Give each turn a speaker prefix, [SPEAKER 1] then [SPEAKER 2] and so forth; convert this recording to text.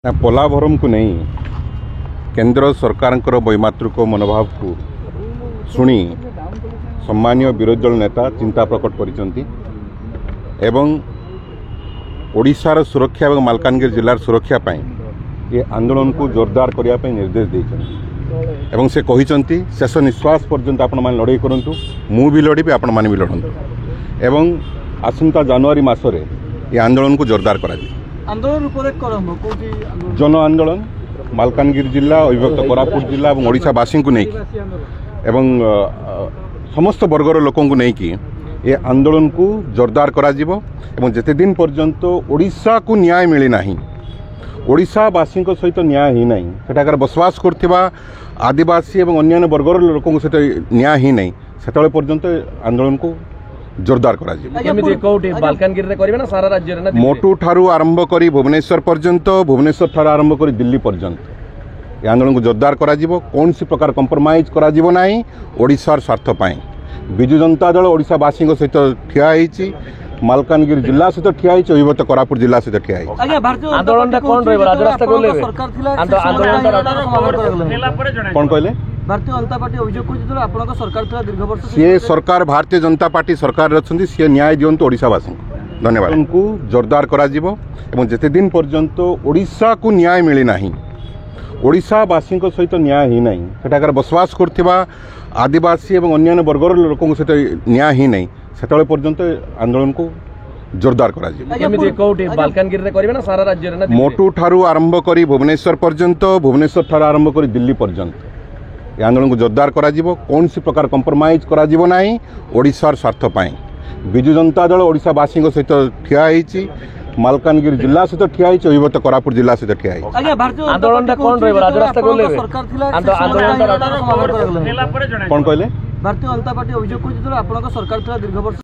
[SPEAKER 1] पोलाभरम को नहीं केंद्र सरकार वैमातृक मनोभाव को शुणी सम्मानीय विरोधी दल नेता चिंता प्रकट करिशार सुरक्षा और मालकानगिरी जिलार सुरक्षा ये आंदोलन को जोरदार करने निर्देश देते से कहते शेष निश्वास पर्यंत आपण मैंने लड़ाई करूँ मु भी लड़ी आपण मैंने भी लड़ू एवं आसंता जनवरी मासरे ये आंदोलन को जोरदार करा जन आंदोलन मालकानगिरी जिला अविभक्त कोरापुट जिला और ओडिशावासी को नहीं समस्त वर्गर लोक नहीं ये आंदोलन को जोरदार करा जिते दिन पर्यंत ओडिशा को न्याय मिली ना ओडिशावासी सहित न्याय ही नहीं सेठाकर बसवास करथिबा आदिवासी और अन्य वर्गर लोक सहित न्याय ही नहीं से पर्यंत आंदोलन को जोरदार करा मोटू ठारू आरंभ करी भुवनेश्वर पर्यंत भुवनेश्वर ठारू आरंभ करी दिल्ली पर्यंत आंदोलन को जोरदार करा कौन सी प्रकार कंप्रोमाइज करा नहीं ओडिशार स्वार्थ पाई विजु जनता दल ओडिशावासी सहित ठिया होईची मालकानगिरी जिला सहित ठिया होईची अविभक्त कोरापुट जिला सहित ठिया होईची कौन कहले
[SPEAKER 2] भारतीय जनता पार्टी अभियोग कर सरकार था दीर्घ वर्ष
[SPEAKER 1] सी सरकार भारतीय जनता पार्टी सरकार अच्छी सी न्याय दिंतु ओडिशावासी धन्यवाद उनको जोरदार करा जिते दिन पर्यंत ओडिशा को न्याय मिली ना ओडिशावासी सहित न्याय ही नहीं सेठाकर बसवास करथिबा आदिवासी और अन्य वर्गर लोक सहित न्याय ही नहीं से पर्यंत आंदोलन को जोरदार करा मोटू ठारू आरंभ करी भुवनेश्वर पर्यंत भुवनेश्वर ठारू आरंभ करी दिल्ली पर्यंत आंदोलन को जोरदार करा कौन सी प्रकार कंप्रोमाइज करा नहीं ओडिशार स्वार्थ पाई विजु जनता दल ओडिशावासी सहित ठिया होईची मालकानगिरी जिला सहित ठिया होईची अविभक्त कोरापुट जिला सहित ठिया होईची कौन कहले
[SPEAKER 2] भारतीय जनता पार्टी अभियोग कर सरकार था दीर्घ वर्ष